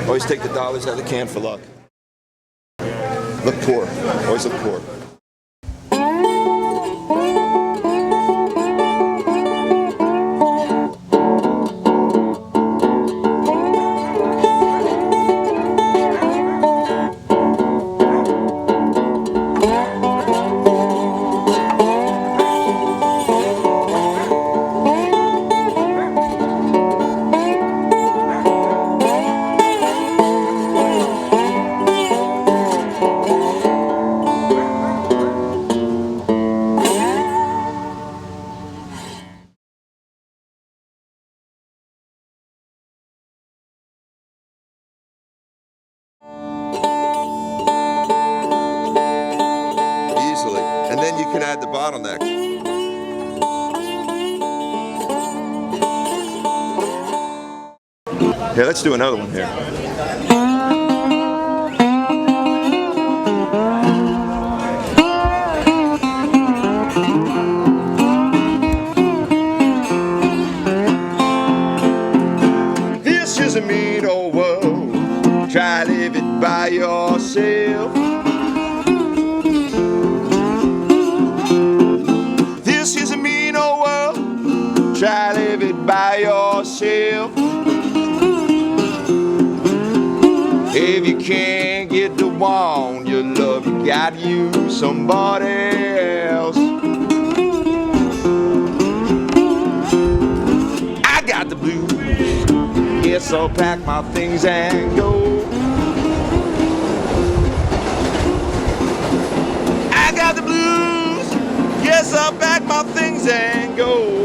Always take the dollars out of the can for luck. Look poor. Always look poor. And then you can add the bottleneck. Yeah, let's do another one here. This is a mean old world. Try to live it by yourself. Try to live it by yourself. If you can't get the one you love, you gotta use somebody else. I got the blues. Yes, I'll pack my things and go. I got the blues. Yes, I'll pack my things and go.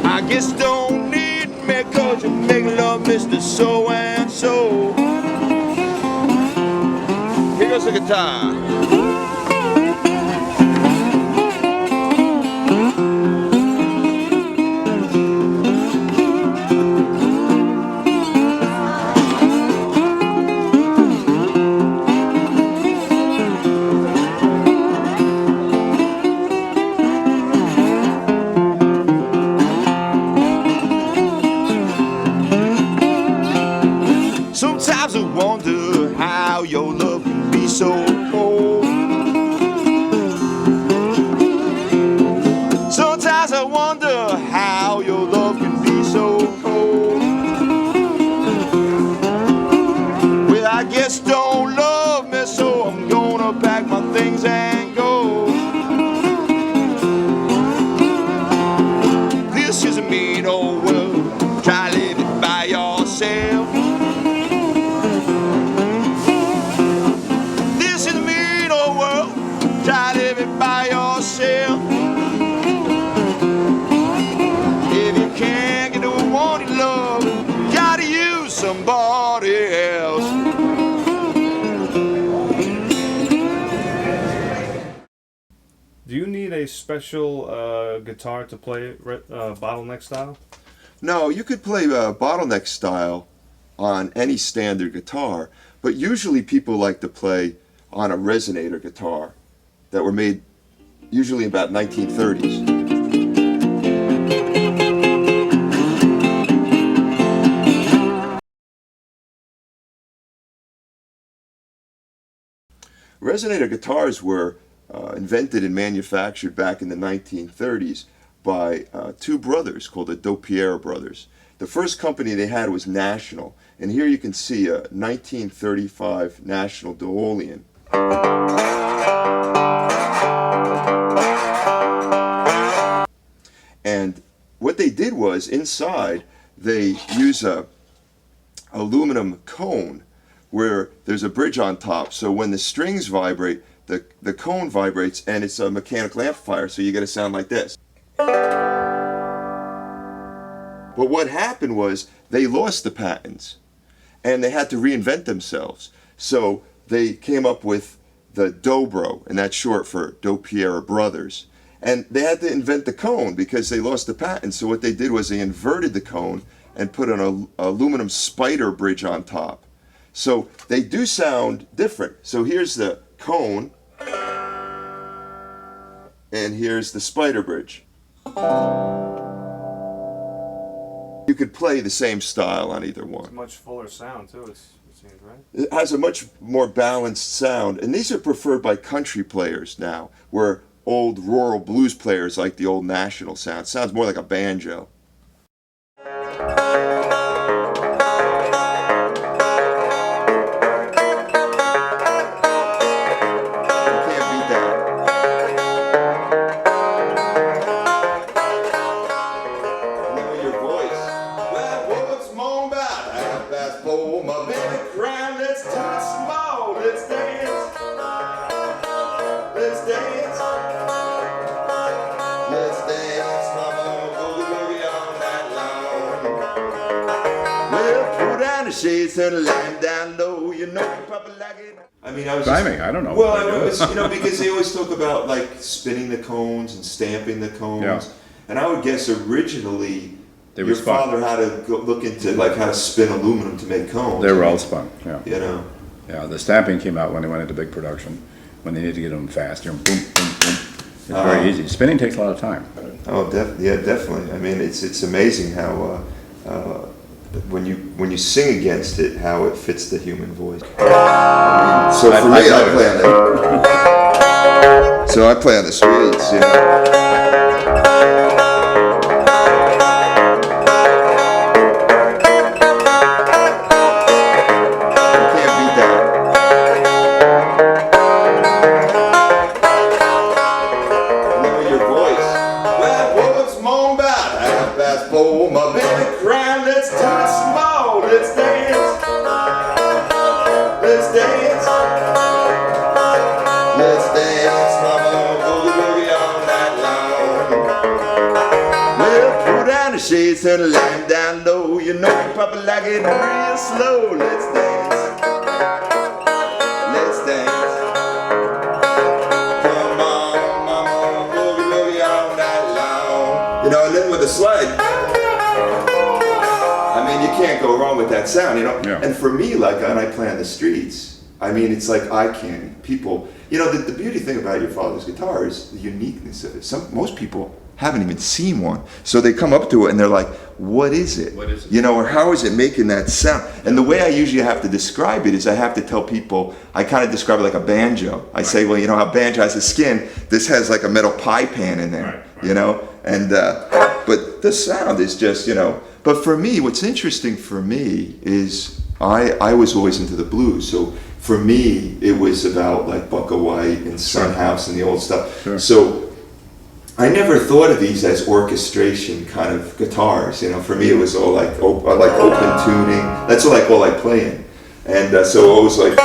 I guess don't need me, 'cause you make love, Mr. So-and-so. Here goes the guitar. Sometimes I wonder how your love can be so cold. Sometimes I wonder how your love can be so cold. Well, I guess don't love me, so I'm gonna pack my things and go. This is a mean old world. Try to live it by yourself. Try to live it by yourself. If you can't get the one you love, you gotta use somebody else. Do you need a special guitar to play bottleneck style? No, you could play bottleneck style on any standard guitar, but usually people like to play on a Resonator guitar that were made usually about 1930s. Resonator guitars were invented and manufactured back in the 1930s by two brothers called the Dopyera brothers. The first company they had was National, and here you can see a 1935 National Duolian. And what they did was, inside, they use a aluminum cone where there's a bridge on top. So when the strings vibrate, the cone vibrates, and it's a mechanical amplifier, so you get a sound like this. But what happened was, they lost the patents, and they had to reinvent themselves. So they came up with the Dobro, and that's short for Dopyera Brothers. And they had to invent the cone because they lost the patent. So what they did was they inverted the cone and put an aluminum spider bridge on top. So they do sound different. So here's the cone, and here's the spider bridge. You you could play the same style on either one. It's a much fuller sound too. It seems, right? It has a much more balanced sound, and these are preferred by country players now, where old rural blues players like the old national sound. It sounds more like a banjo. And lying down low, you know you probably like it. I mean, I was Timing, I don't know. Well, I was, because they always talk about like spinning the cones and stamping the cones. Yeah. And I would guess originally They were your spun. father had to go look into like how to spin aluminum to make cones. They were all spun, yeah. You know. Yeah, the stamping came out when they went into big production, when they needed to get them fast. Boom, boom, boom. It's very easy. Spinning takes a lot of time. Oh, definitely. I mean, it's amazing how when you sing against it, how it fits the human voice. I mean, so for me, I play on the. So I play on the streets, you know. Shades and lying down low, you know you probably like it real slow. Let's dance, let's dance. Come on, mama, boogie boogie all night long. You know, living with a sled. I mean, you can't go wrong with that sound, you know. Yeah. And for me, like when I play on the streets, I mean, it's like eye candy. People, you know, the beauty thing about your father's guitar is the uniqueness of it. Most people haven't even seen one, so they come up to it and they're like, what is it? What is it? You know, or how is it making that sound? And the way I usually have to describe it is I have to tell people, I kind of describe it like a banjo. I say, well, you know how banjo has a skin, this has like a metal pie pan in there, you know? And but the sound is just, you know, but for me, what's interesting for me is I was always into the blues, so for me it was about like Bucka White and Sunhouse and the old stuff. Sure. So I never thought of these as orchestration kind of guitars. You know, for me it was all like open tuning. That's all I play in, and so I was like.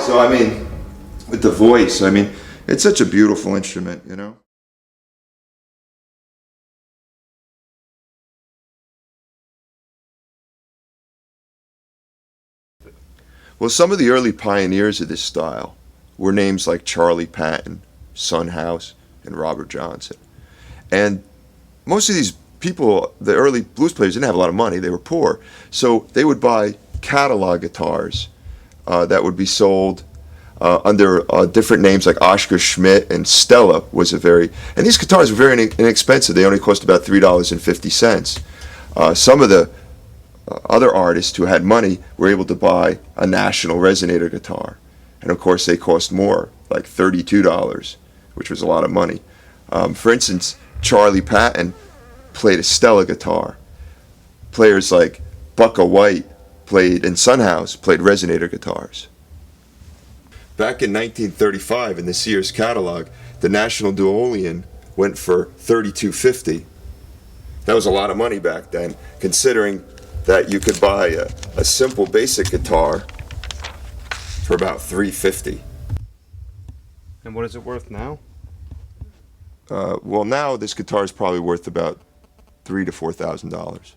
So I mean, with the voice, I mean, it's such a beautiful instrument, you know. Well, some of the early pioneers of this style were names like Charlie Patton, Son House, and Robert Johnson. And most of these people, the early blues players, didn't have a lot of money. They were poor. So they would buy catalog guitars that would be sold under different names like Oscar Schmidt, and Stella was and these guitars were very inexpensive. They only cost about $3.50. Some of the other artists who had money were able to buy a National Resonator guitar. And of course they cost more, like $32, which was a lot of money. For instance, Charlie Patton played a Stella guitar. Players like Bucka White and Sunhouse played Resonator guitars. Back in 1935 in the Sears catalog, the National Duolian went for $32.50. That was a lot of money back then, considering that you could buy a simple basic guitar for about $350. And what is it worth now? Well, now this guitar is probably worth about $3,000 to $4,000.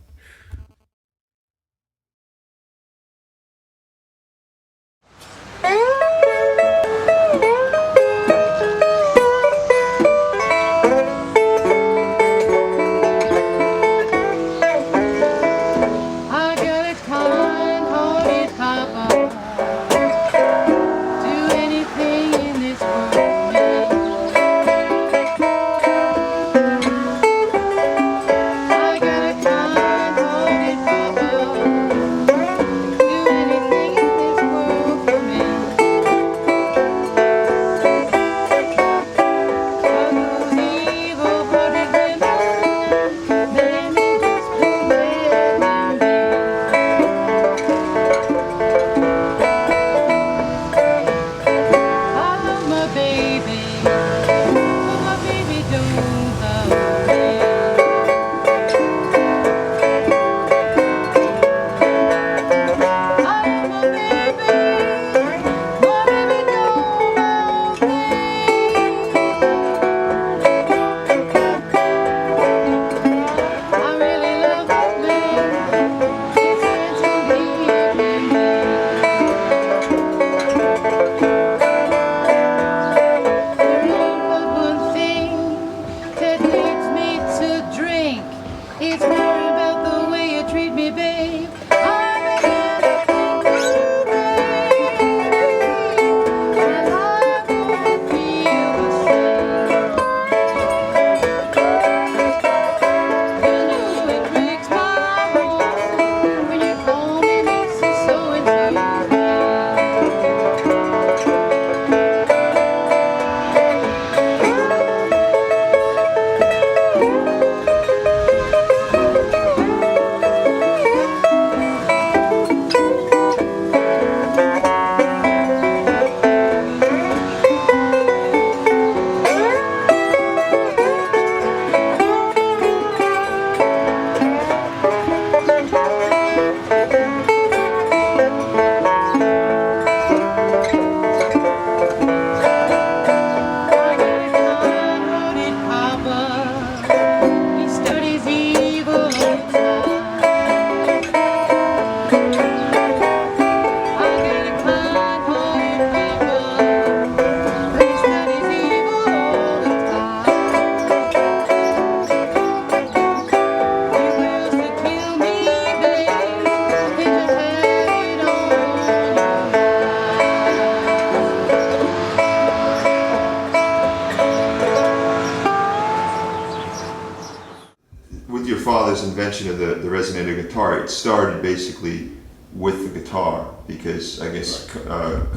Father's invention of the Resonator guitar, it started basically with the guitar, because I guess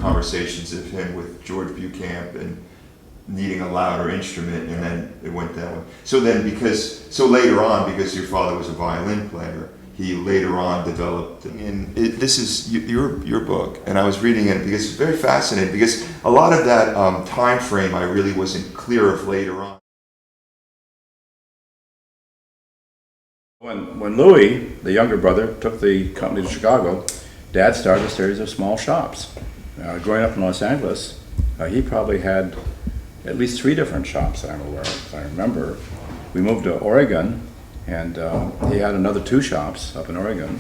conversations of him with George Bucamp and needing a louder instrument, and then it went that way. So later on, because your father was a violin player, he later on developed, and this is your book, and I was reading it because it's very fascinating, because a lot of that time frame I really wasn't clear of later on. When Louis, the younger brother, took the company to Chicago, Dad started a series of small shops. Growing up in Los Angeles, he probably had at least 3 different shops that I'm aware of. I remember we moved to Oregon, and he had another 2 shops up in Oregon,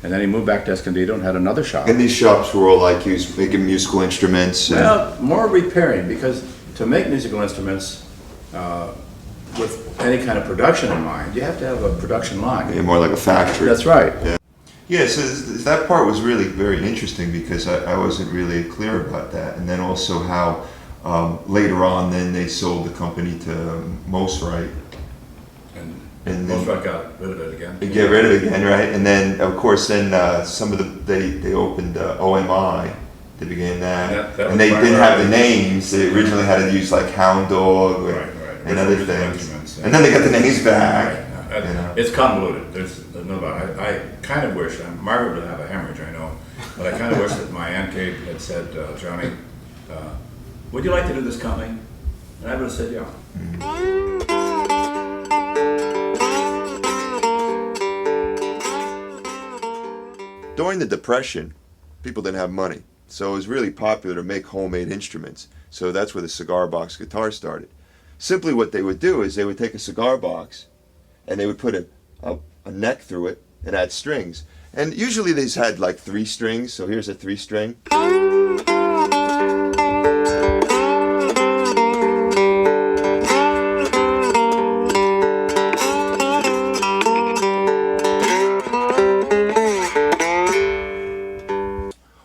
and then he moved back to Escondido and had another shop. And these shops were all like he was making musical instruments? Well, more repairing, because to make musical instruments with any kind of production in mind, you have to have a production line. Yeah, more like a factory. That's right. Yeah, so that part was really very interesting, because I wasn't really clear about that. And then also how later on then they sold the company to Mosrite. And Mosrite got rid of it again. Get rid of it again, right? And then of course some of they opened OMI. They began that and they didn't have the names. They originally had to use like Hound Dog and other things. And then they got the names back. Right. You know? It's convoluted. There's no doubt. I kind of wish, Margaret would have a hemorrhage, I know, but I kind of wish that my Aunt Kate had said, Johnny, would you like to do this company? And I would have said, yeah. During the Depression, people didn't have money, so it was really popular to make homemade instruments. So that's where the cigar box guitar started. Simply what they would do is they would take a cigar box and they would put a neck through it and add strings. And usually these had like 3 strings, so here's a 3-string.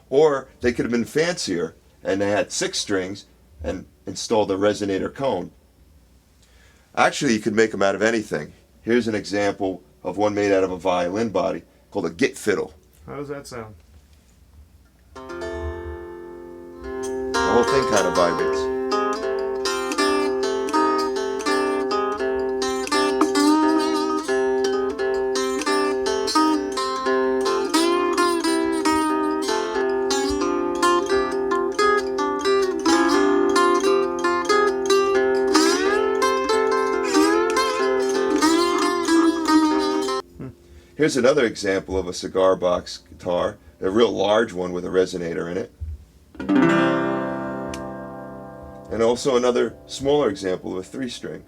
Or they could have been fancier and they had 6 strings and installed a resonator cone. Actually, you could make them out of anything. Here's an example of one made out of a violin body called a git fiddle. How does that sound? The whole thing kind of vibrates. Here's another example of a cigar box guitar, a real large one with a resonator in it. And also another smaller example of a 3-string.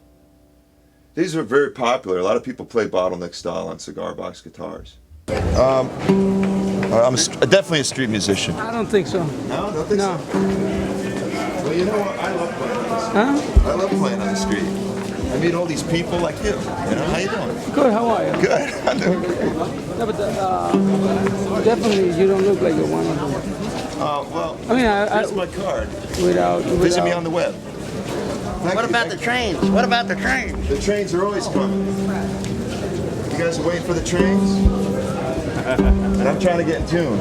These are very popular. A lot of people play bottleneck style on cigar box guitars. I'm definitely a street musician. I don't think so. No, don't think No. so. Well, you know what? I love playing on the street. Huh? I love playing on the street. I meet all these people like you. You know, how you doing? Good, how are you? Good. I'm doing great. No, but definitely you don't look like you're one of them. Well, I mean, here's my card. without Visit me on the web. What about the trains? What about the trains? The trains are always coming. You guys are waiting for the trains? And I'm trying to get in tune.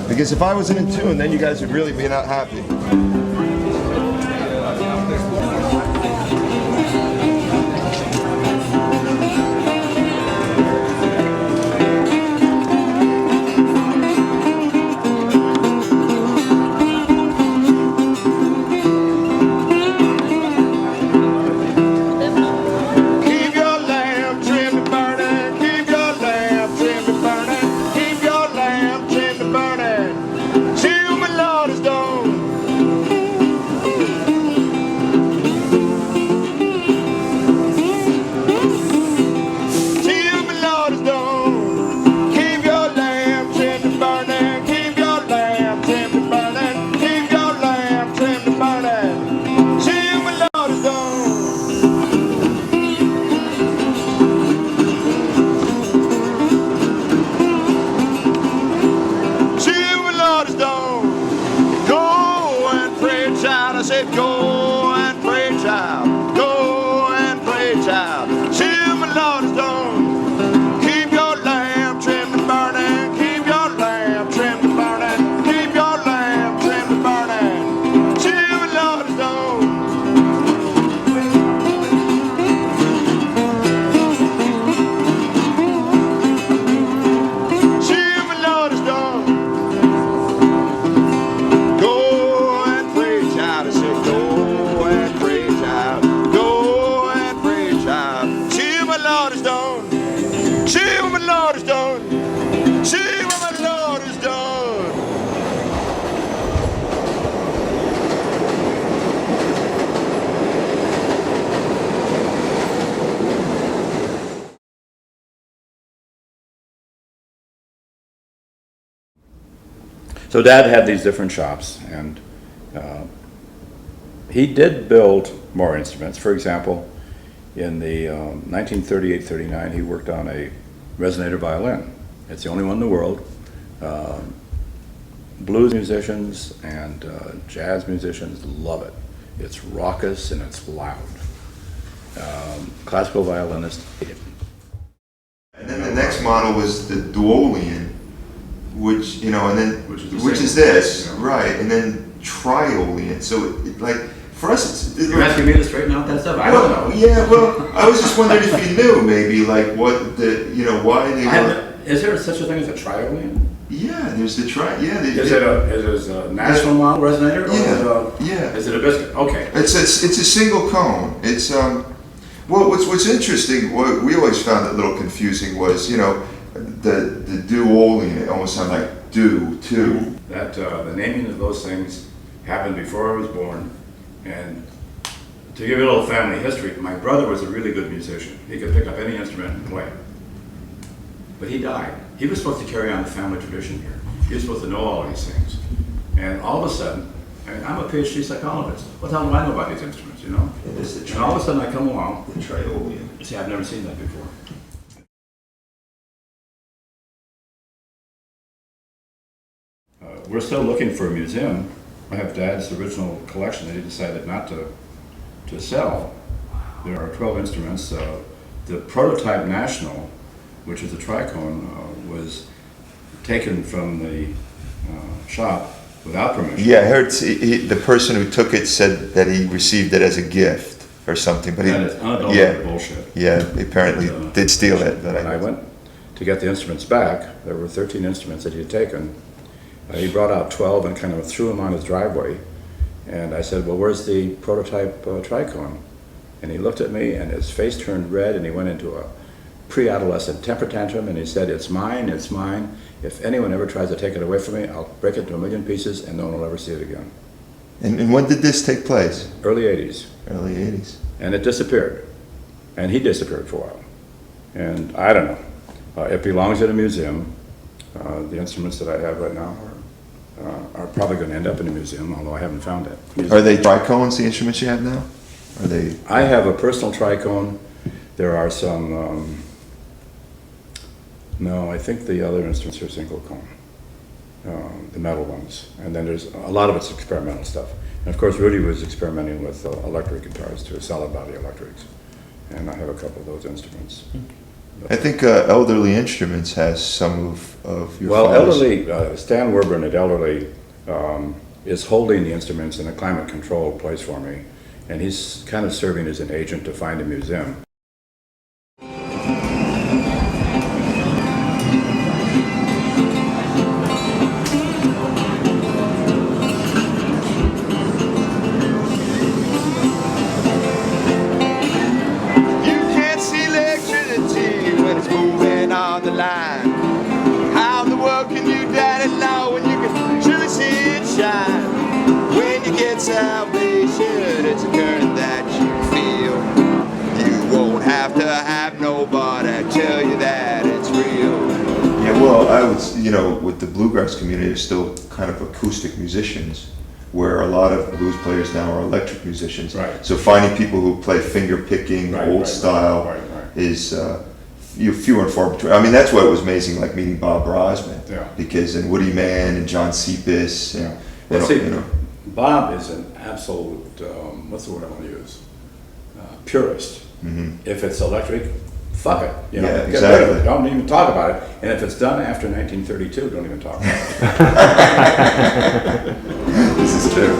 Because if I wasn't in tune, then you guys would really be not happy. So Dad had these different shops, and he did build more instruments. For example, in the 1938-39, he worked on a resonator violin. It's the only one in the world. Blues musicians and jazz musicians love it. It's raucous and it's loud. Classical violinists hate it. And then the next model was the Duolian, which, you know, and then, which is this, you know. right, and then Triolian. So, like, for us, it's... You're asking me to straighten out that stuff? I don't know. Yeah, well, I was just wondering if you knew, maybe, like, what the, you know, why they were... Is there such a thing as a Triolian? Yeah, there's the Is it a national model resonator? Or yeah. Is it a biscuit? Okay. It's a single cone. It's well, what's interesting, what we always found a little confusing was, you know, the Duolian, it almost sounded like do too. That the naming of those things happened before I was born. And to give you a little family history, my brother was a really good musician. He could pick up any instrument and play. But he died. He was supposed to carry on the family tradition here. He was supposed to know all these things. And all of a sudden, and I'm a PhD psychologist. What the hell do I know about these instruments, you know? And all of a sudden I come along. The Triolian. See, I've never seen that before. We're still looking for a museum. I have Dad's original collection that he decided not to sell. There are 12 instruments. The prototype national, which is a Tricone, was taken from the shop without permission. Yeah, I heard the person who took it said that he received it as a gift or something, but That is unadulterated bullshit. Yeah, he apparently did steal it. But When I went to get the instruments back, there were 13 instruments that he had taken. He brought out 12 and kind of threw them on his driveway. And I said, well, where's the prototype Tricone? And he looked at me and his face turned red and he went into a pre-adolescent temper tantrum and he said, it's mine, it's mine. If anyone ever tries to take it away from me, I'll break it into a million pieces and no one will ever see it again. And when did this take place? Early 80s. Early 80s. And it disappeared. And he disappeared for a while. And I don't know. It belongs at a museum. The instruments that I have right now are probably going to end up in a museum, although I haven't found it. Are they tricones, the instruments you have now? Are they? I have a personal Tricone. There are some, no, I think the other instruments are single cone, the metal ones. And then there's, a lot of it's experimental stuff. And of course, Rudy was experimenting with electric guitars too, solid body electrics. And I have a couple of those instruments. I think Elderly Instruments has some of your Well, father's. Elderly, Stan Werburn at Elderly is holding the instruments in a climate-controlled place for me, and he's kind of serving as an agent to find a museum. Salvation, it's a current that you feel. You won't have to have nobody tell you that it's real. Yeah, well, I would, you know, with the bluegrass community, there's still kind of acoustic musicians, where a lot of blues players now are electric musicians. Right. So finding people who play finger picking, old style, is fewer and far between. I mean, that's why it was amazing, like meeting Bob Brosman, because and Woody Mann and John Cephas, and you know. Bob is an absolute, what's the word I want to use? Purist. Mm-hmm. If it's electric, fuck it. You know, yeah, exactly. Don't even talk about it. And if it's done after 1932, don't even talk about it. This is true.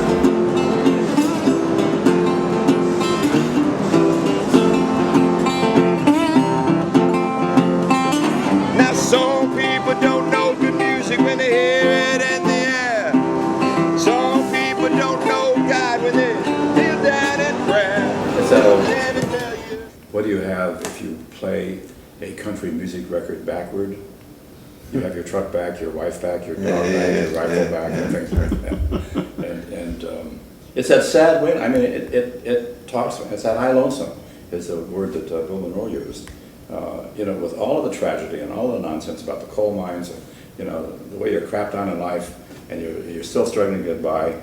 Now some people don't know good music when they hear it in the air. Some people don't know God when they kneel down in prayer. So, what do you have if you play a country music record backward? You have your truck back, your wife back, your dog back, your rifle back, and things like that. And it's that sad way. I mean, it talks. It's that high lonesome is the word that Bill Monroe used. You know, with all of the tragedy and all the nonsense about the coal mines, and you know the way you're crapped on in life, and you're still struggling to get by,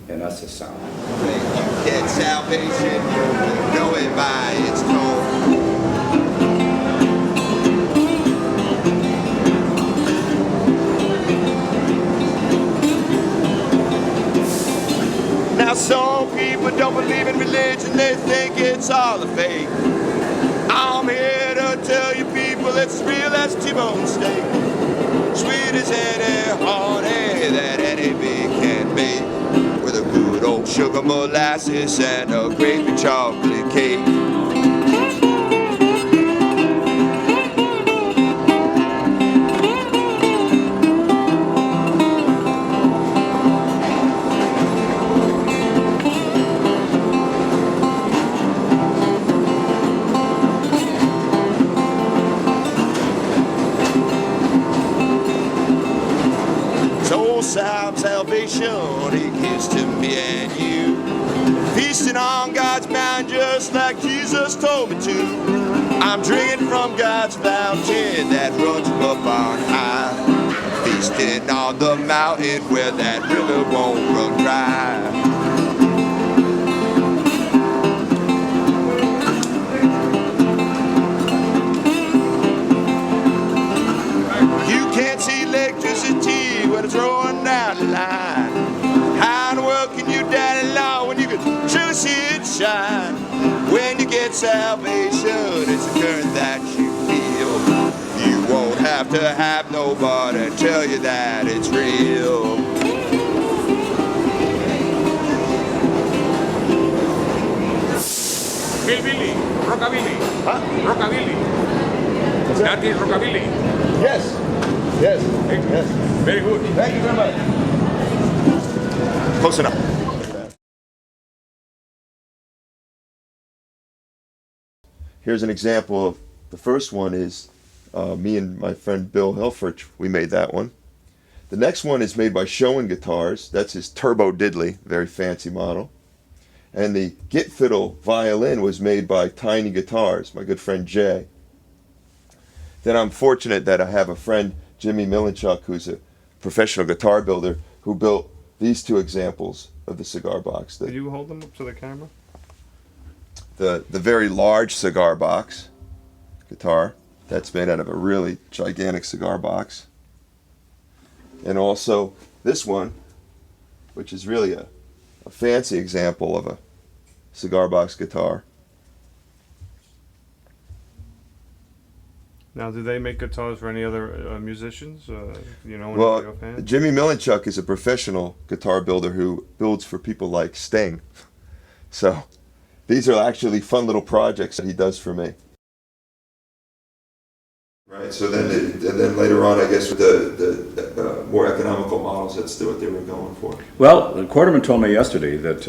and that's the sound. When you get salvation, you know it by its tone. Now some people don't believe in religion, they think it's all a fake. I'm here to tell you people it's real as T-bone steak. Sweet as any honey that any bee can make. With a good old sugar molasses and a gravy chocolate cake. salvation He gives to me and you. Feasting on God's bounty just like Jesus told me to. I'm drinking from God's fountain that runs from up on high. Feasting on the mountain where that river won't run dry. You can't see electricity when it's rolling down the line. How in the world can you doubt it, Lord, when you can truly see it shine? When you get salvation, it's a current that you feel. You won't have to have nobody tell you that it's real. Hillbilly, rockabilly, rockabilly. That is rockabilly. Yes, yes, yes. Very good. Thank you very much. Close enough. Here's an example of the first one is me and my friend Bill Hilfrich. We made that one. The next one is made by Showen Guitars. That's his Turbo Diddley, very fancy model. And the Git Fiddle violin was made by Tiny Guitars, my good friend Jay. Then I'm fortunate that I have a friend, Jimmy Milinchuk, who's a professional guitar builder, who built these two examples of the cigar box. Can you hold them up to the camera? The very large cigar box guitar, that's made out of a really gigantic cigar box. And also this one, which is really a fancy example of a cigar box guitar. Now, do they make guitars for any other musicians? You know, Well, anybody offhand? Jimmy Milinchuk is a professional guitar builder who builds for people like Sting. So these are actually fun little projects that he does for me. Right. So then later on, I guess with the more economical models, that's what they were going for. Well, Quarterman told me yesterday that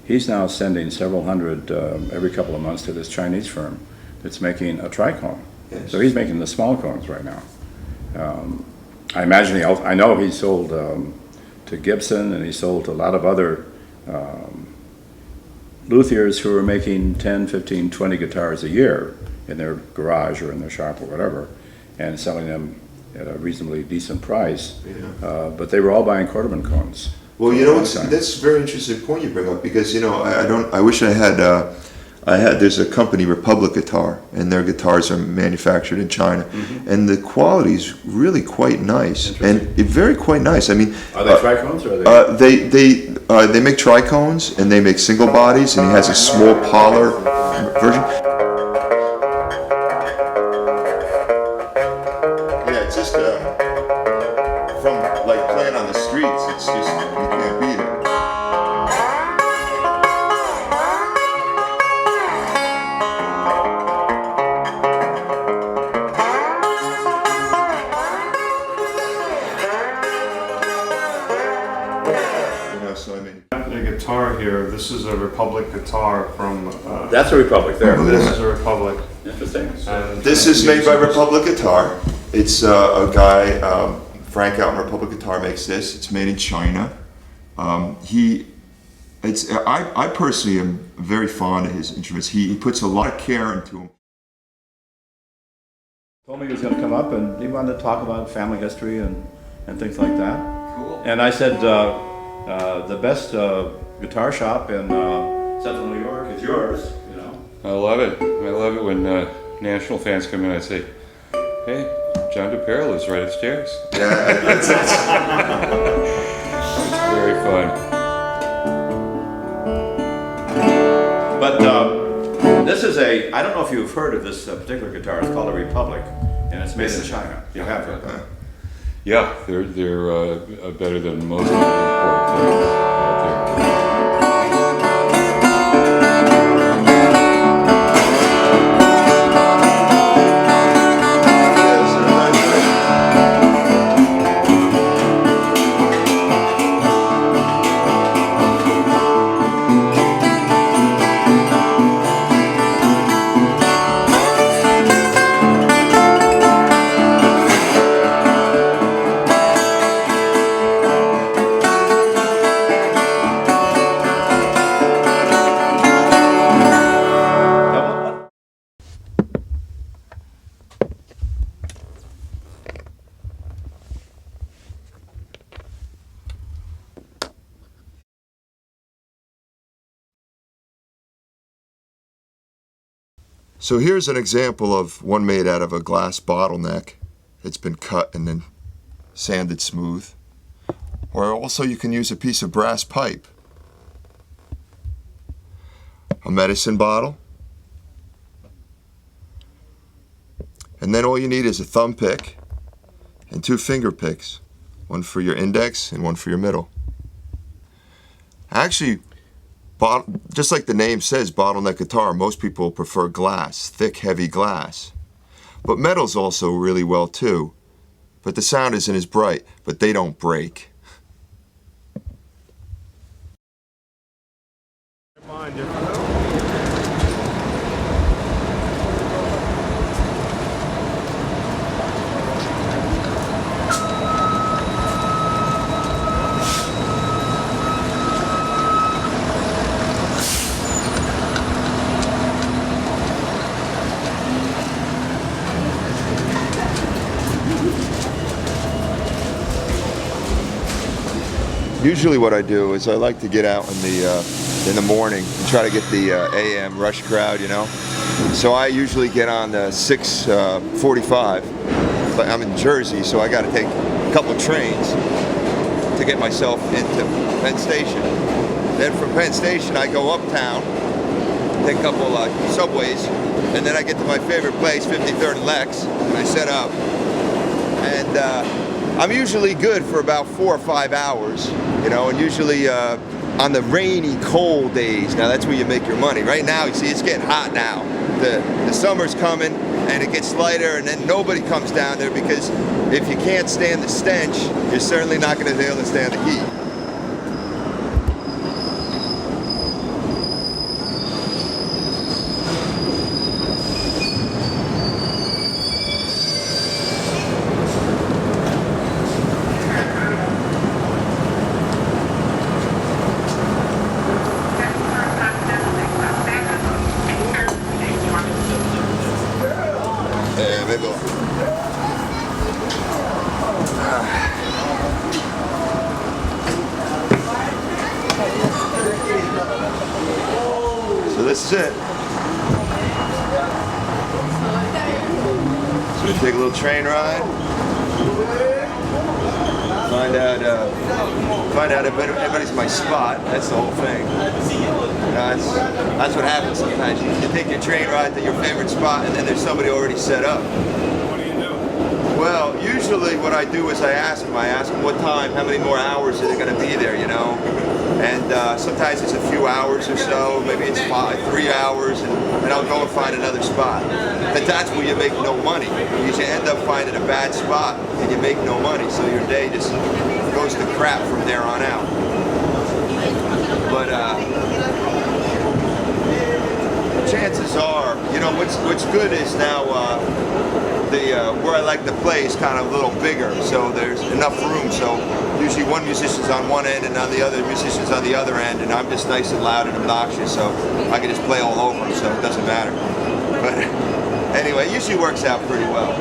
he's now sending several hundred every couple of months to this Chinese firm that's making a Tricone. Yes. So he's making the small cones right now. I imagine I know he sold to Gibson, and he sold to a lot of other luthiers who are making 10, 15, 20 guitars a year in their garage or in their shop or whatever, and selling them at a reasonably decent price. Yeah. But they were all buying Quarterman cones. Well, you know, that's a very interesting point you bring up, because you know I wish I had there's a company, Republic Guitar, and their guitars are manufactured in China, and the quality is really quite nice, and very quite nice. I mean, Are they Tricones or are they? They make tricones and they make single bodies, and he has a small parlor version. Yeah, it's just from like playing on the streets. It's just you can't beat it. So I mean, The guitar here, this is a Republic guitar from... That's a Republic there. This is a Republic. Interesting. And this is made by Republic Guitar. It's a guy, Frank out in Republic Guitar makes this. It's made in China. I personally am very fond of his instruments. He puts a lot of care into them. Told me he was going to come up and he wanted to talk about family history and things like that. Cool. And I said, the best guitar shop in Central New York is yours, you know. I love it. I love it when national fans come in. I say, "Hey, John Dopyera lives right upstairs." Yeah, It's very fun. But this is I don't know if you've heard of this particular guitar. It's called a Republic, and it's made in China. You have heard of it. Yeah, they're better than most of the import things out there. So here's an example of one made out of a glass bottleneck. It's been cut and then sanded smooth. Or also you can use a piece of brass pipe. A medicine bottle. And then all you need is a thumb pick and 2 finger picks. One for your index and one for your middle. Actually, just like the name says, bottleneck guitar, most people prefer glass, thick, heavy glass. But metal's also really well too. But the sound isn't as bright, but they don't break. Usually what I do is I like to get out in the morning and try to get the AM rush crowd, you know. So I usually get on the 6:45, but I'm in Jersey, so I got to take a couple of trains to get myself into Penn Station. Then from Penn Station I go uptown, take a couple subways, and then I get to my favorite place, 53rd and Lex, and I set up. And I'm usually good for about 4 or 5 hours, you know, and usually on the rainy, cold days, now that's where you make your money. Right now, you see, it's getting hot now. The summer's coming, and it gets lighter, and then nobody comes down there because if you can't stand the stench, you're certainly not going to be able to stand the heat. So this is it. So we take a little train ride. Find out if everybody's my spot. That's the whole thing. That's what happens sometimes. You take your train ride to your favorite spot, and then there's somebody already set up. What do you do? Well, usually what I do is I ask them what time, how many more hours are they going to be there, you know? And sometimes it's a few hours or so, maybe it's 3 hours, and I'll go and find another spot. But that's where you make no money. You end up finding a bad spot, and you make no money, so your day just goes to crap from there on out. But chances are, you know, what's good is now where I like to play is kind of a little bigger, so there's enough room. So usually one musician's on one end and on the other musician's on the other end, and I'm just nice and loud and obnoxious, so I can just play all over them, so it doesn't matter. But anyway, it usually works out pretty well.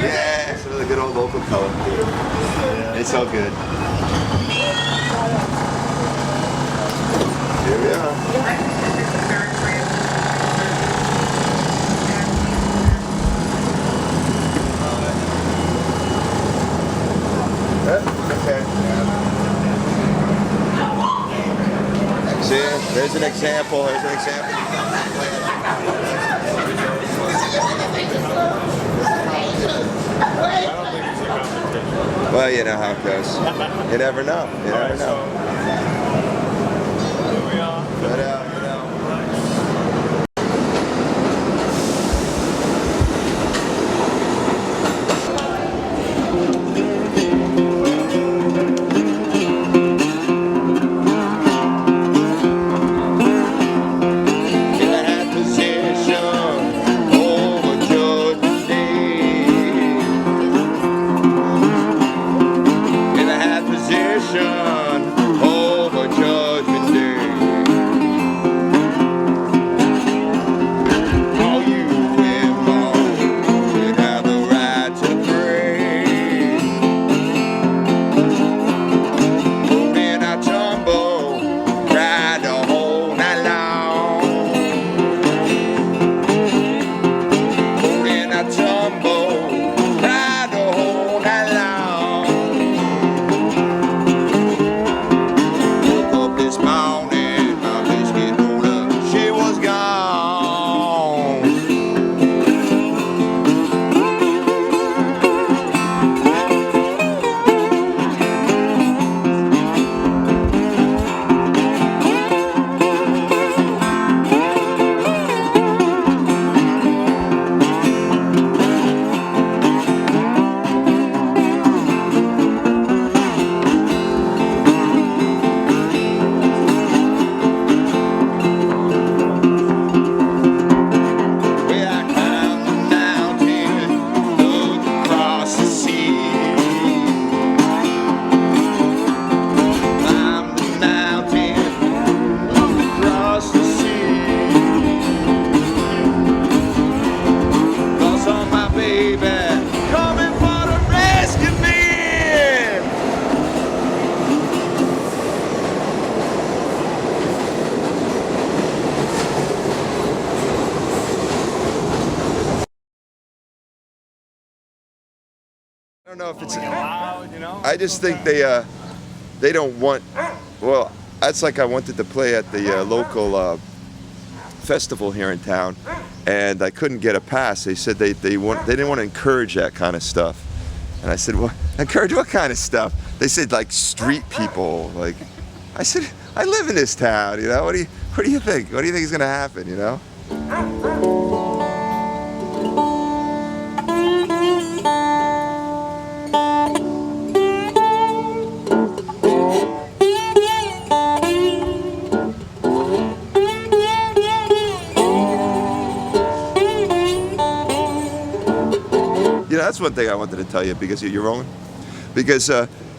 Yeah, it's another good old local color. It's all good. Here we are. Okay. See, there's an example. There's an example. Well, you know how it goes. You never know. You never know. Here we are. But, you know. don't know if it's loud, you know? I just think they don't want. Well, that's like I wanted to play at the local festival here in town, and I couldn't get a pass. They said they didn't want to encourage that kind of stuff, and I said, well, encourage what kind of stuff? They said like street people. Like, I said, I live in this town, you know. What do you think? What do you think is gonna happen, you know? That's one thing I wanted to tell you because you're rolling. Because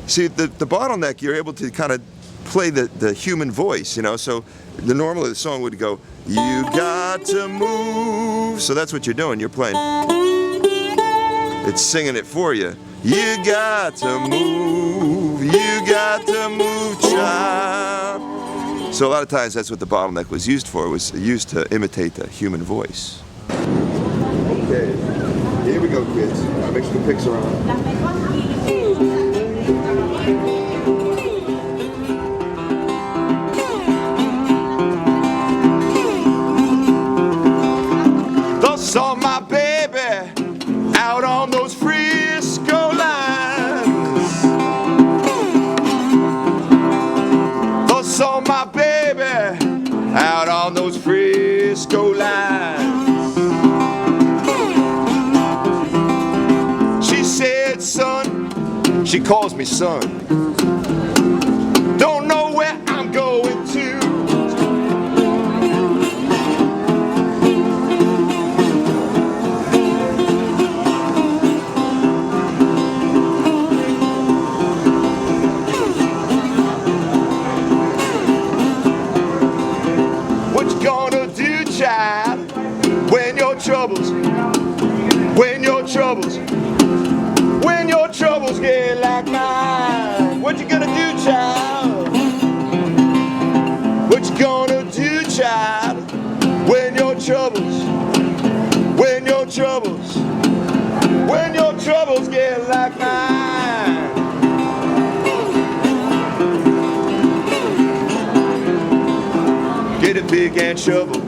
see, the bottleneck, you're able to kind of play the human voice, you know. So normally the song would go, "You got to move." So that's what you're doing. You're playing. It's singing it for you. You got to move. You got to move, child. So a lot of times that's what the bottleneck was used for. It was used to imitate the human voice. Okay. Here we go, kids. Mix the picks around. I saw my baby out on those Frisco lines. I saw my baby out on those Frisco lines. Son, she calls me son. Don't know where I'm going to. What you gonna do, child, when your troubles get like mine? What you gonna do, child? What you gonna do, child, when your troubles get like mine? Get a pick and shovel,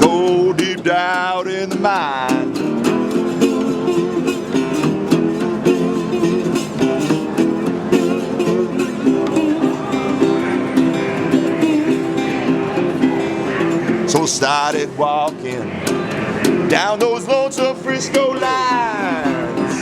go deep down in the mine. So started walking down those lonesome Frisco lines.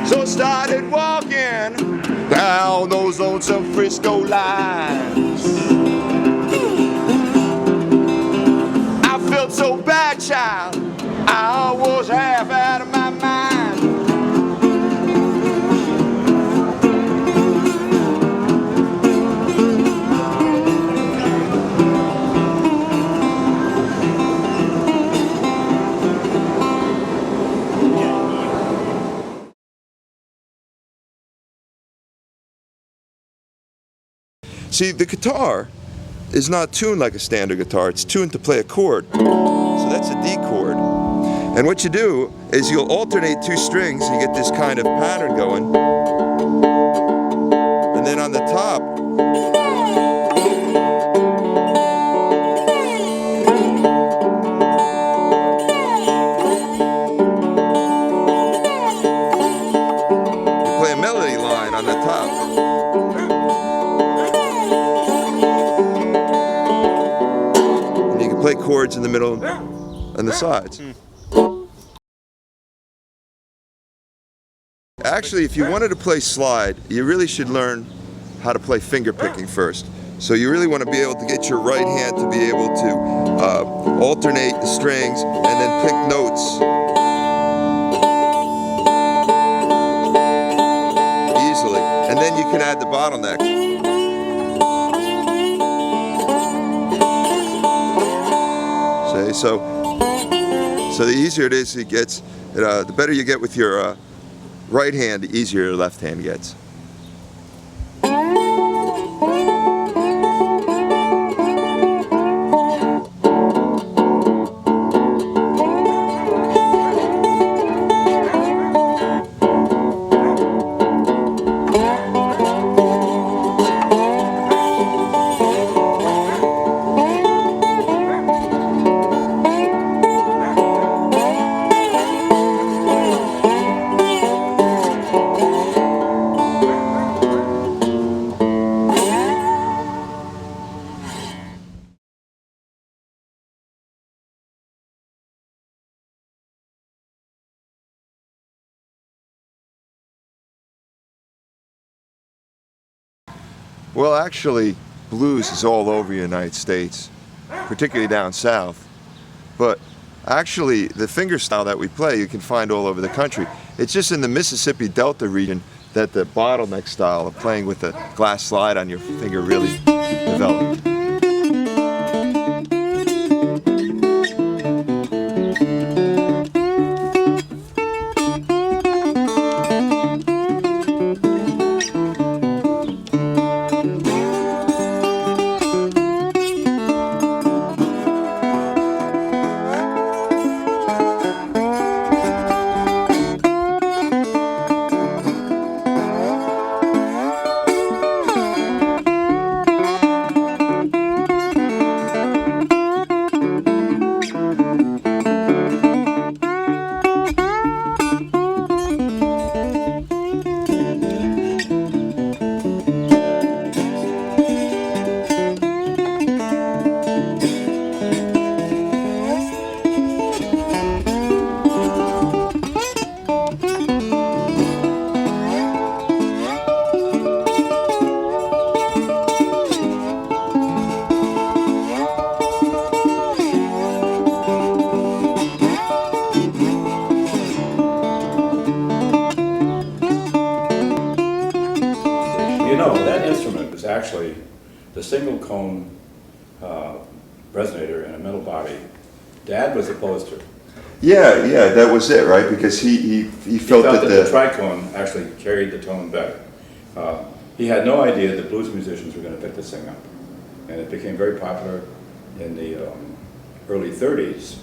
So started walking down those lonesome Frisco lines. I felt so bad, child, I was half out of my mind. See, the guitar is not tuned like a standard guitar. It's tuned to play a chord. So that's a D chord. And what you do is you'll alternate two strings and you get this kind of pattern going. And then on the top, you play a melody line on the top. Play chords in the middle and the sides. Actually, if you wanted to play slide, you really should learn how to play finger picking first. So you really want to be able to get your right hand to be able to alternate the strings and then pick notes easily. And then you can add the bottleneck. So the easier it is, it gets. The better you get with your right hand, the easier your left hand gets. Well, actually, blues is all over the United States, particularly down south. But actually, the fingerstyle that we play, you can find all over the country. It's just in the Mississippi Delta region that the bottleneck style of playing with a glass slide on your finger really developed. You know, that instrument is actually the single cone resonator in a metal body. Dad was opposed to it. Yeah, that was it, right? Because he felt that The Tricone actually carried the tone better. He had no idea that blues musicians were going to pick this thing up. And it became very popular in the early 30s.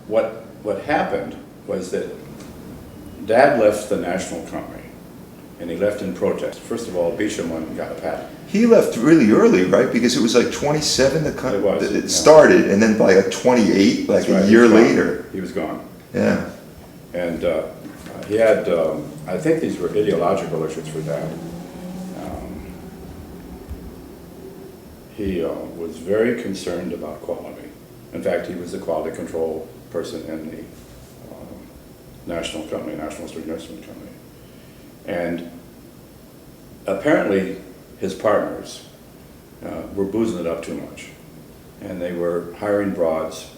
What happened was that Dad left the National Company, and he left in protest. First of all, Beecham went and got a patent. he left really early, right? Because it was like 27 it Yeah. started, and then by 28, like That's right, a he year was gone. later. He was gone. Yeah. And he had, I think these were ideological issues for Dad. He was very concerned about quality. In fact, he was the quality control person in the National Company, National String Instrument Company. And apparently his partners were boozing it up too much. And they were hiring broads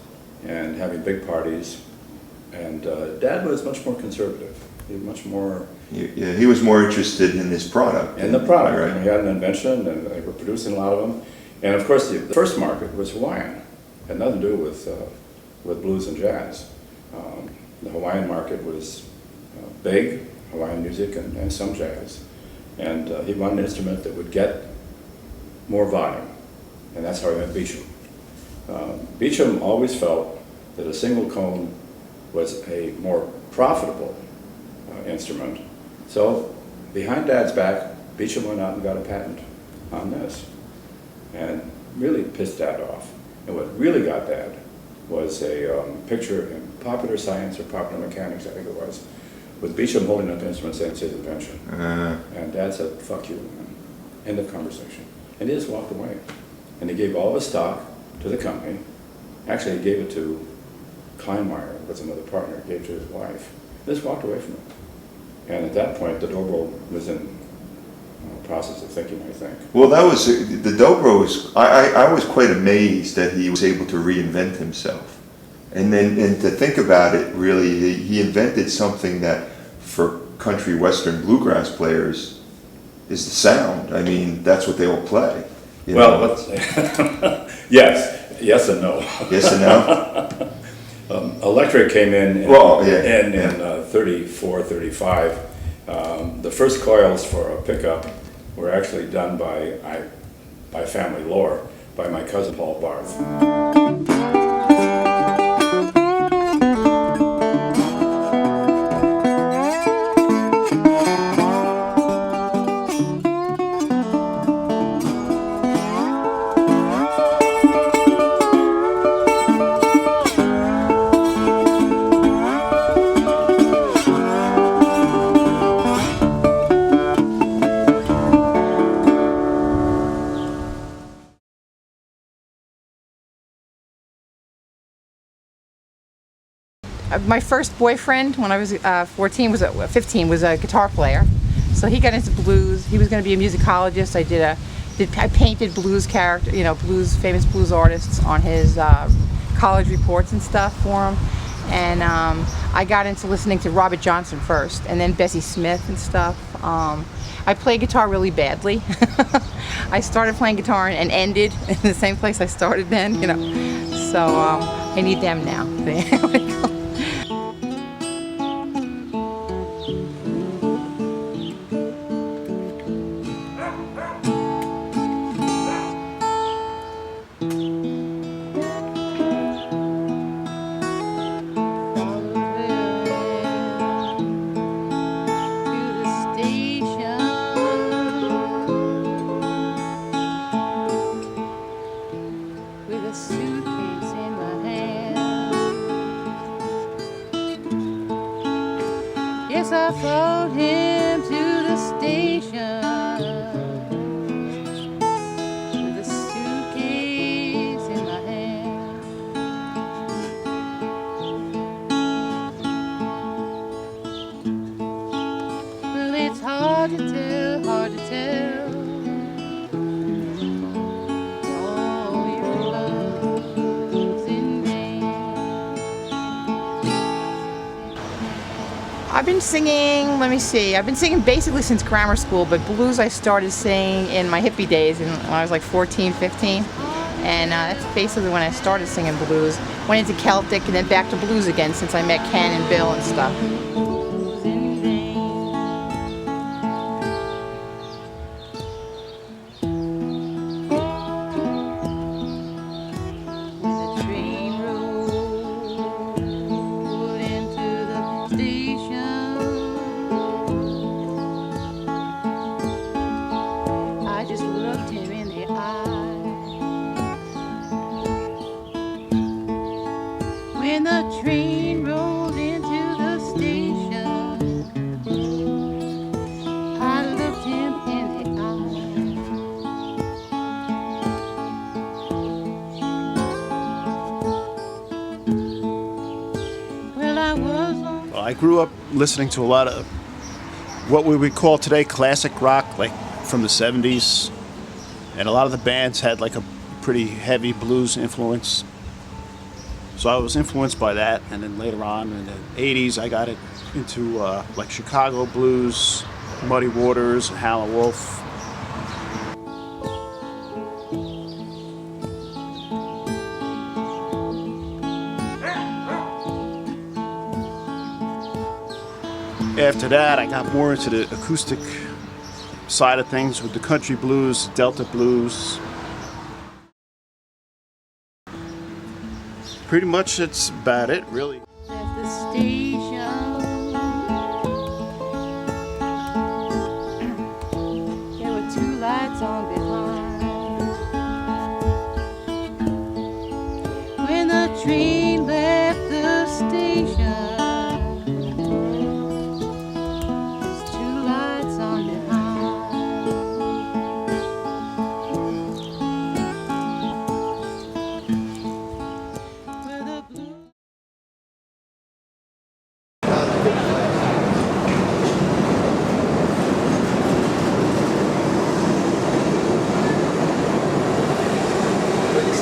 and having big parties. And Dad was much more conservative. He was much more Yeah, he was more interested in his product. in the product. Right. He had an invention, and they were producing a lot of them. And of course, the first market was Hawaiian. Had nothing to do with blues and jazz. The Hawaiian market was big, Hawaiian music and some jazz. And he wanted an instrument that would get more volume, and that's how he met Beecham. Beecham always felt that a single cone was a more profitable instrument. So behind Dad's back, Beecham went out and got a patent on this, and really pissed Dad off. And what really got Dad was a picture in Popular Science or Popular Mechanics, I think it was, with Beecham holding up the instrument saying it's his invention. And Dad said, "Fuck you," man. End of conversation. And he just walked away. And he gave all of his stock to the company. Actually, he gave it to Kleinmeyer, was another partner, gave it to his wife. He just walked away from it. And at that point, the Dobro was in process of thinking, I think. Well, that was the dobro was. I was quite amazed that he was able to reinvent himself, and to think about it, really, he invented something that for country western bluegrass players is the sound. I mean, that's what they all play. You Well, know? let's yes and no. Yes and no. Electric came in Well, yeah, in 34, 35. The first coils for a pickup were actually done by family lore, by my cousin Paul Barth. My first boyfriend when I was 15 was a guitar player, So he got into blues. He was going to be a musicologist. I painted blues character, famous blues artists on his college reports and stuff for him. And I got into listening to Robert Johnson first, and then Bessie Smith and stuff. I play guitar really badly. I started playing guitar and ended in the same place I started then, So I need them now. I followed him to the station with a suitcase in my hand. Well, it's hard to tell, all your love's in vain. I've been singing, I've been singing basically since grammar school, but blues I started singing in my hippie days when I was like 14, 15. And that's basically when I started singing blues. Went into Celtic and then back to blues again since I met Ken and Bill and stuff. When the train rolled into the station, I looked him in the eye. Well, I grew up listening to a lot of what we would call today classic rock, like from the 70s. And a lot of the bands had like a pretty heavy blues influence. So I was influenced by that, and then later on in the 80s I got into like Chicago blues, Muddy Waters, Howlin' Wolf. After that I got more into the acoustic side of things with the country blues, Delta blues. Pretty much that's about it, really. At the station, there were two lights on behind. When the train left the station, there's two lights on behind.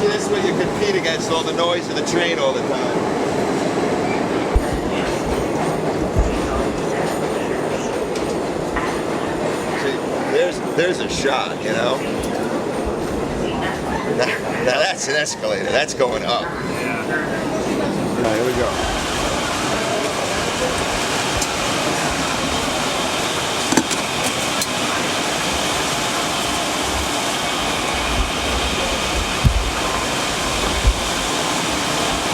This way you compete against all the noise of the train all the time. See, there's a shot, you know? Now that's an escalator. That's going up. All right, here we go.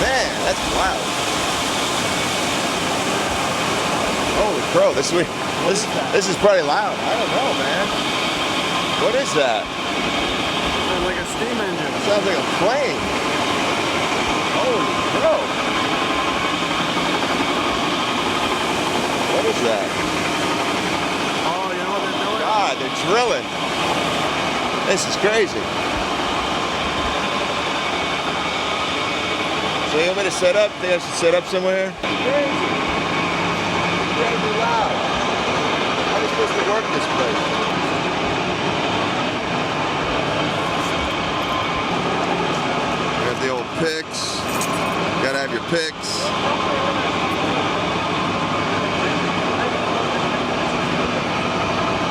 Man, that's loud. Holy crow, this is probably loud. I don't know, man. What is that? Sounds like a steam engine. Sounds like a plane. Holy crow. What is that? Oh, you know what they're doing? God, they're drilling. This is crazy. So you want me to set up? Think I should set up somewhere? Crazy. Incredibly loud. I was supposed to work this place? You have the old picks. You gotta have your picks.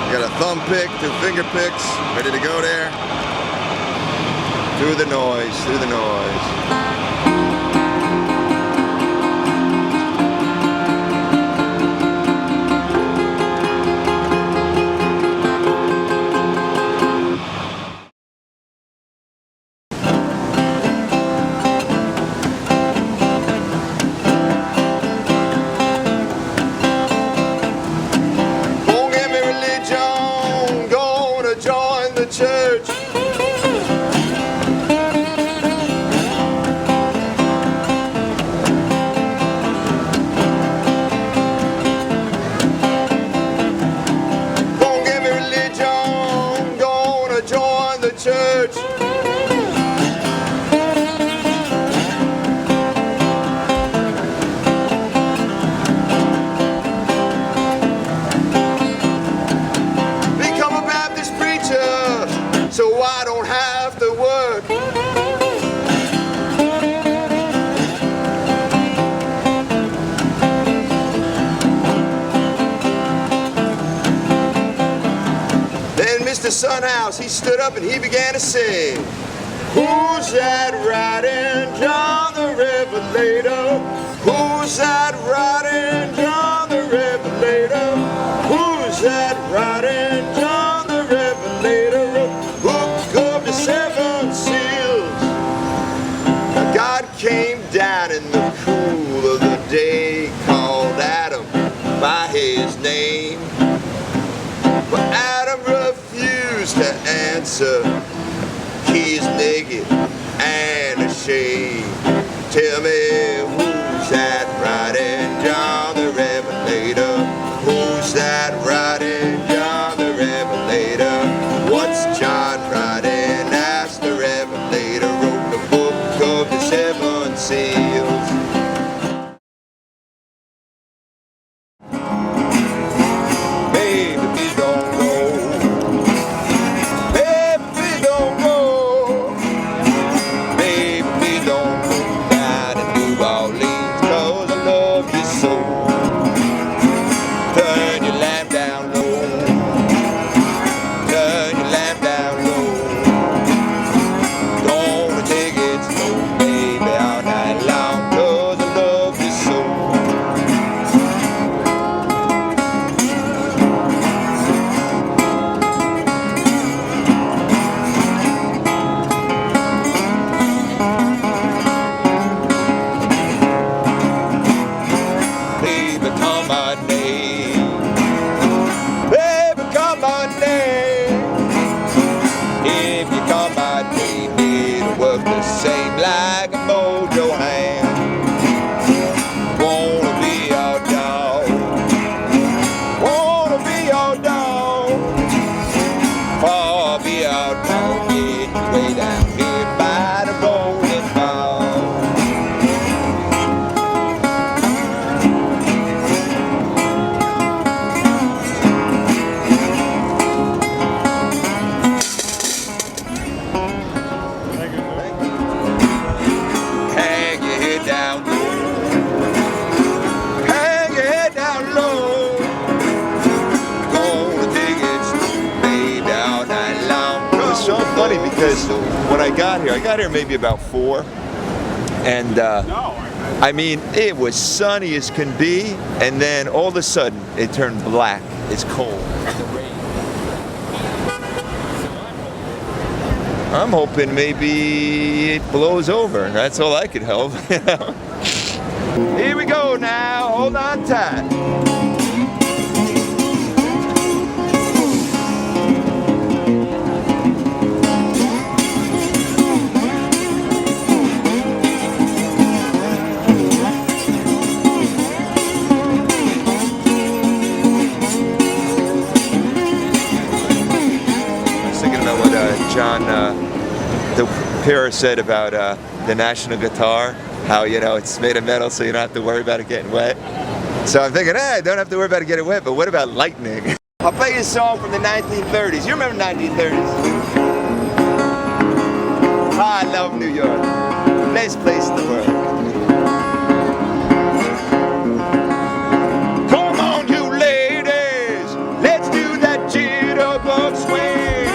You got a thumb pick, 2 finger picks, ready to go there. Through the noise, through the noise. Mr. Sunhouse, he stood up and he began to sing. Who's that riding John the Revelator? Who's that riding John the Revelator? Who's that riding John the Revelator? Hook of the 7 seals. Now God came down in the cool of the day, called Adam by his name. But Adam refused to answer. He's naked and ashamed. Tell me, who's that riding John the Revelator? Who's that riding John the Revelator? What's John riding? Asked the Revelator. Wrote the book of the 7 seals. Because when I got here maybe about 4, and I mean, it was sunny as can be, and then all of a sudden it turned black. It's cold. I'm hoping maybe it blows over. That's all I could hope. Here we go now. Hold on tight. John Dopyera said about the national guitar, how, you know, it's made of metal so you don't have to worry about it getting wet. So I'm thinking, I don't have to worry about it getting wet, but what about lightning? I'll play you a song from the 1930s. You remember 1930s? I love New York. Best place in the world. Come on, you ladies. Let's do that jitterbug swing.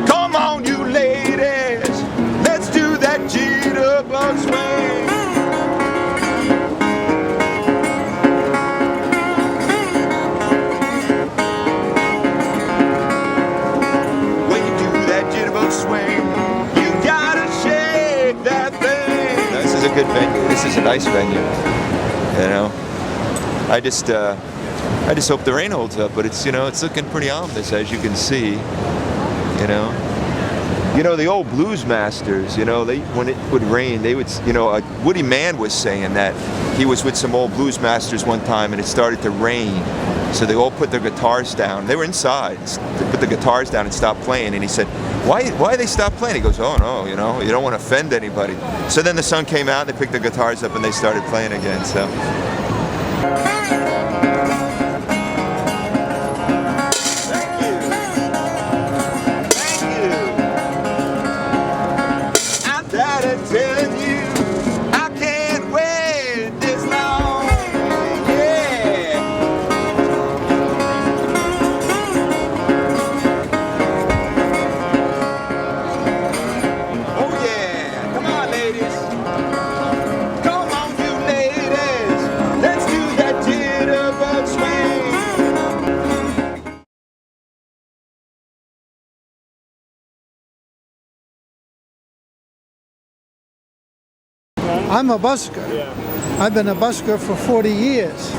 Come on, you ladies. Let's do that jitterbug swing. Good venue. This is a nice venue. You know, I just hope the rain holds up. But it's it's looking pretty ominous, as you can see. The old blues masters. They when it would rain, they would. Woody Mann was saying that he was with some old blues masters one time, and it started to rain. So they all put their guitars down. They were inside. They put the guitars down and stopped playing. And he said, why they stopped playing? He goes, oh no, you don't want to offend anybody. So then the sun came out, they picked their guitars up and they started playing again. So. Thank you. I'm tired of telling you, I can't wait this long. Yeah. Oh yeah, come on ladies. Come on you ladies. Let's do that jitterbug swing. I'm a busker. I've been a busker for 40 years.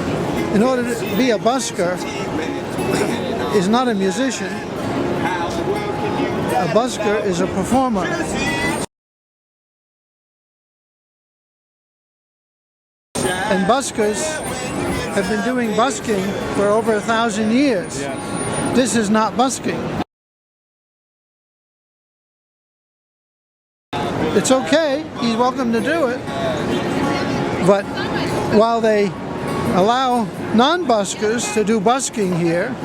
In order to be a busker is not a musician. A busker is a performer. And buskers have been doing busking for over 1,000 years. This is not busking. It's okay, he's welcome to do it. But while they allow non-buskers to do busking here,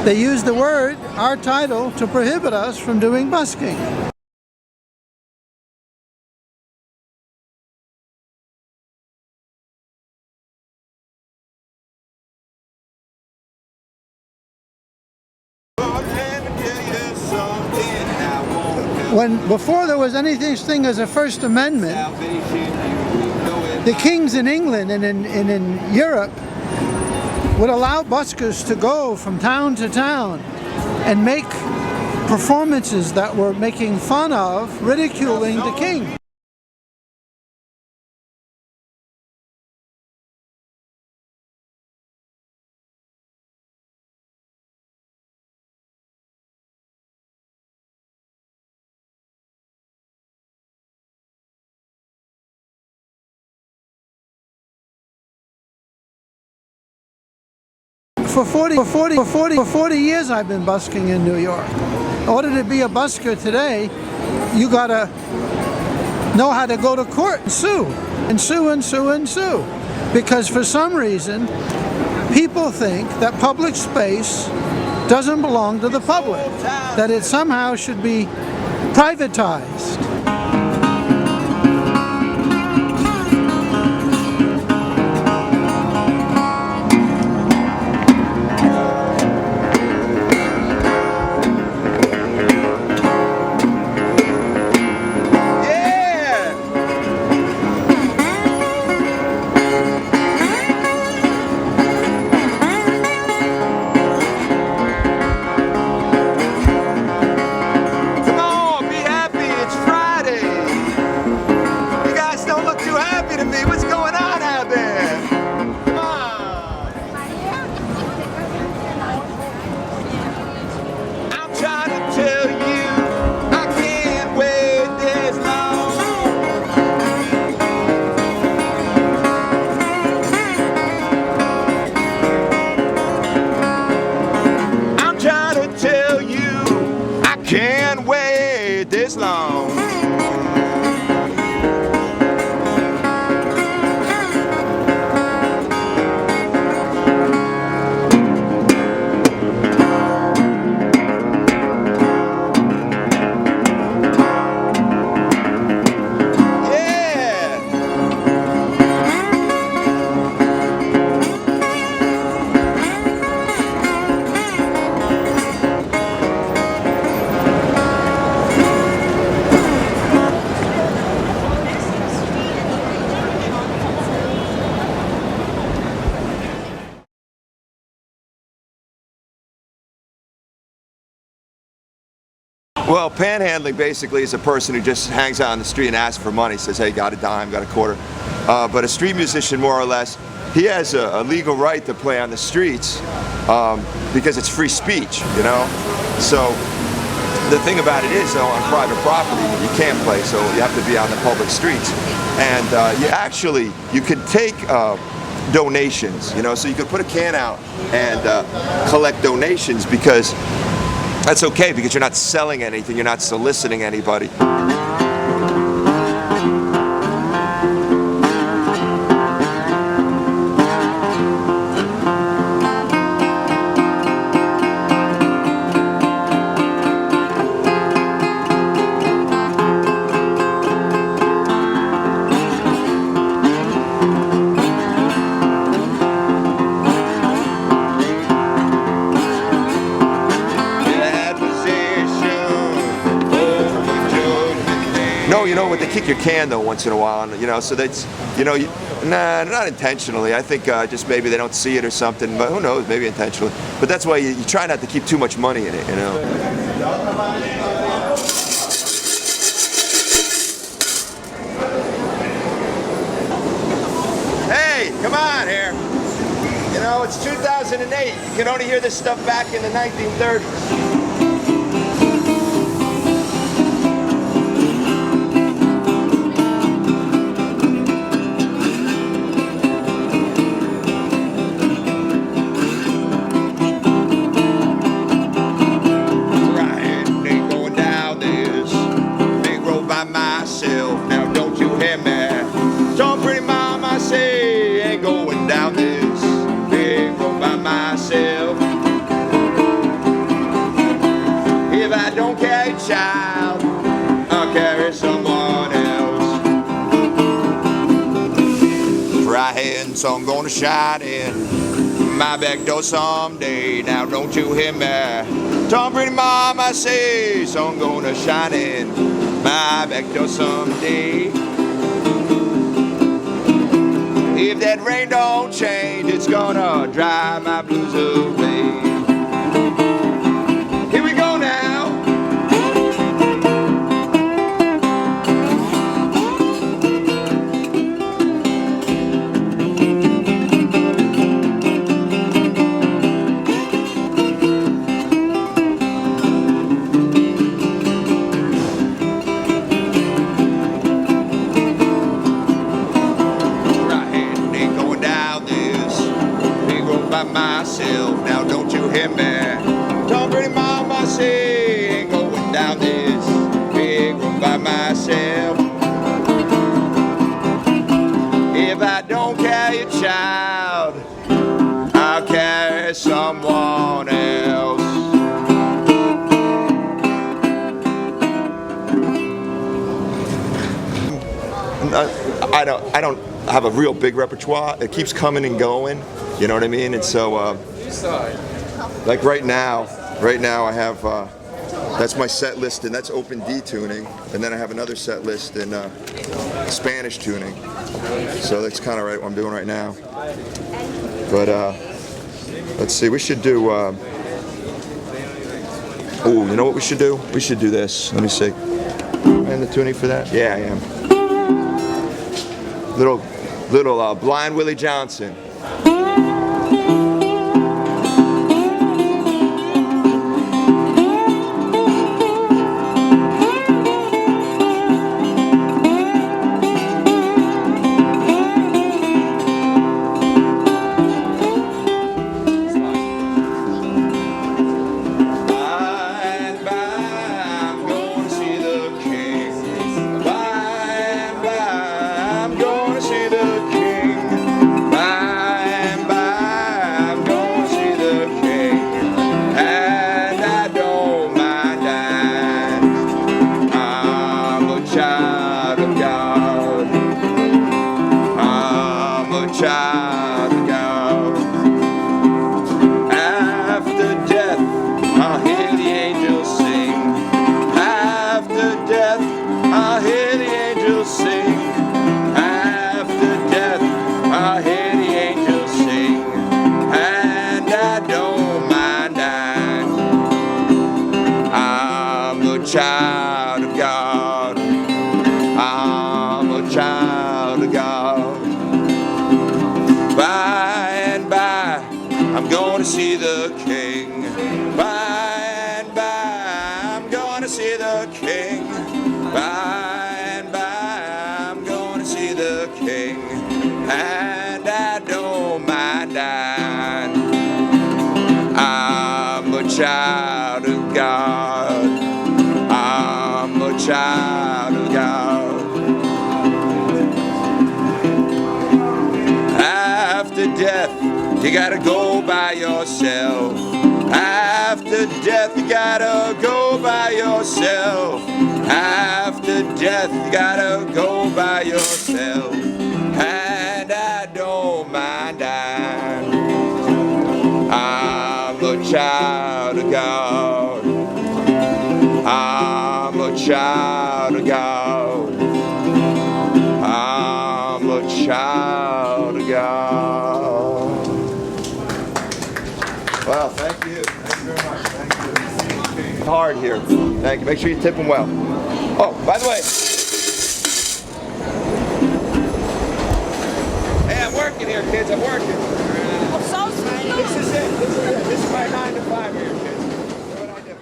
they use the word, our title, to prohibit us from doing busking. Before there was anything as a First Amendment, the kings in England and in Europe would allow buskers to go from town to town and make performances that were making fun of, ridiculing the king. For 40 years I've been busking in New York. In order to be a busker today, you gotta know how to go to court and sue. And sue and sue and sue. Because for some reason, people think that public space doesn't belong to the public. That it somehow should be privatized. Come on, be happy, it's Friday. Well, panhandling basically is a person who just hangs out on the street and asks for money, says, hey, got a dime, got a quarter. But a street musician, more or less, he has a legal right to play on the streets because it's free speech, you know? So the thing about it is, though, on private property, you can't play, so you have to be on the public streets. And you could take donations, you know, so you could put a can out and collect donations, because that's okay, because you're not selling anything, you're not soliciting anybody. No, you know what, they kick your can though once in a while, you know, so that's, you know, nah, not intentionally. I think just maybe they don't see it or something, but who knows, maybe intentionally. But that's why you try not to keep too much money in it, you know. Hey, come on here. You know, it's 2008. You can only hear this stuff back in the 1930s. Child, I'll carry someone else. Frying, so I'm gonna shine in my back door someday. Now don't you hear me? Tom pretty mom, I say, so I'm gonna shine in my back door someday. If that rain don't change, it's gonna drive my blues away. Here we go now. Myself, now don't you hear me? Don't pretty mama say, ain't going down this big road by myself. If I don't carry a child, I'll carry someone else. I don't have a real big repertoire. It keeps coming and going. You know what I mean? And so, like right now I have, that's my set list, and that's open D tuning, and then I have another set list in Spanish tuning. So that's kind of what I'm doing right now. But let's see, we should do, oh, you know what we should do? We should do this. Let me see. Am I in the tuning for that? Yeah, I am. Little Blind Willie Johnson. king. By and by, I'm gonna see the king. By and by, I'm gonna see the king. And I don't mind dying. I'm a child of God. I'm a child of God. After death, you gotta go by yourself. After death, you gotta go by yourself. After death, you gotta go by yourself. And I don't mind dying. I'm a child of God. I'm a child of God. I'm a child of God. Well, thank you. Thank you very much. Thank you. Hard here. Thank you. Make sure you tip them well. Oh, by the way. Hey, I'm working here, kids. I'm working. I'm so sweet. This is it. This is it. This is my 9 to 5 here, kids. What do I do?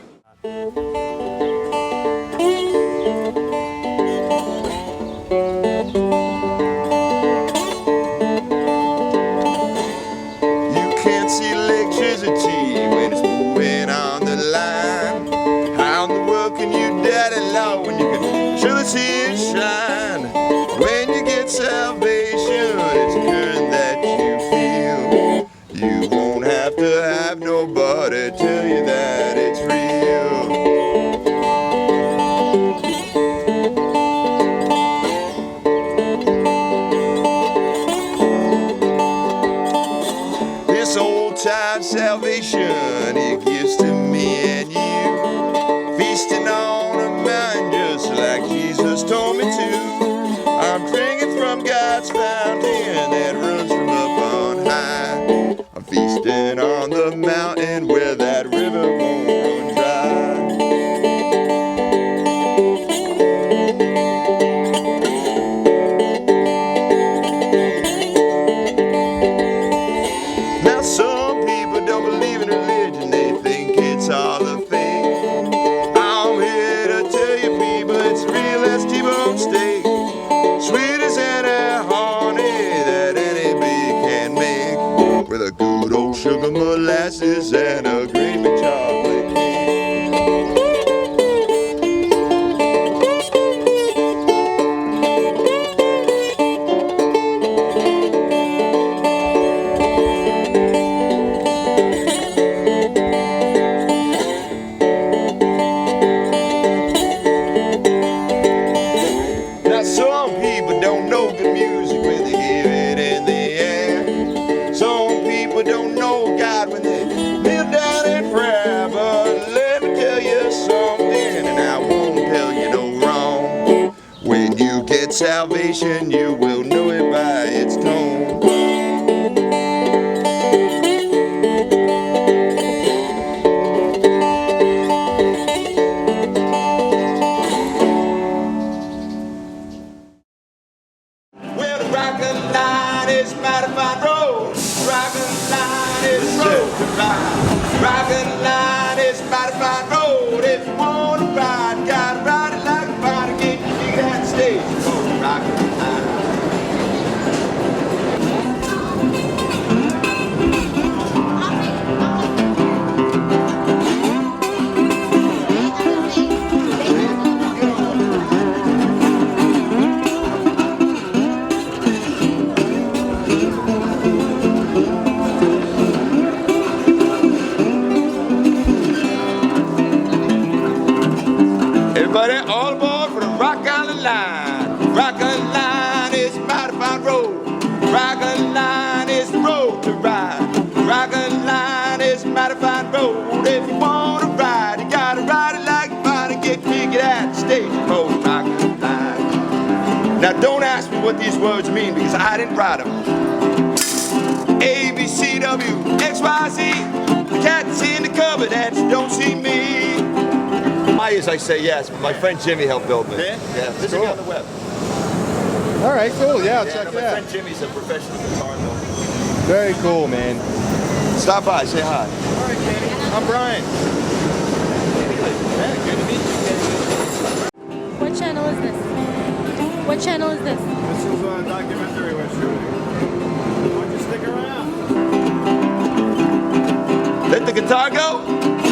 You can't see electricity when it's moving on the line. How in the world can you doubt it, Lord, when you can truly see it shine? When you get salvation, it's a current that you feel. You won't have to have nobody tell you that it's real. This old time salvation, it gives to me and you. Feasting on a mountain just like Jesus told me to. I'm drinking from God's fountain that runs from up on high. I'm feasting on the mountain where that river won't run dry. Now some people don't believe in religion, they think it's all a fake. I'm here to tell you people it's real as T-bone steak. Sweet as any honey that any bee can make. With a good old sugar molasses and a great big chocolate cake. Now some people don't know good music when they hear it in the air. Some people don't know God when they kneel down in prayer. But let me tell you something, and I won't tell you no wrong. When you get salvation, you will know it by its tone. Well, the rockin' line is mighty fine road. Rockin' line is road to ride. Rockin' line is mighty fine road. If you wanna ride, gotta ride it like a body. Get your feet at the stage. Oh, rockin' line. Everybody all aboard for the Rock Island Line. Rock Island Line is a mighty fine road. Rock Island Line is the road to ride. Rock Island Line is a mighty fine road. If you wanna ride, you gotta ride it like a body. Get ticket at the station for Rock Island Line. Now don't ask me what these words mean because I didn't write them. A, B, C, W, X, Y, Z. The cat's in the cupboard and she don't see me. Why is I say yes, but my friend Jimmy helped build me. Yeah? Yeah, visit me on the web. All right, cool. Yeah, I'll Yeah, check no, it my out. friend Jimmy's a professional guitar builder. Very cool, man. Stop by, say hi. All right, Kenny. I'm Brian. Good to meet you, Kenny. What channel is this? What channel is this? This is a documentary we're shooting. Why don't you stick around? Let the guitar go?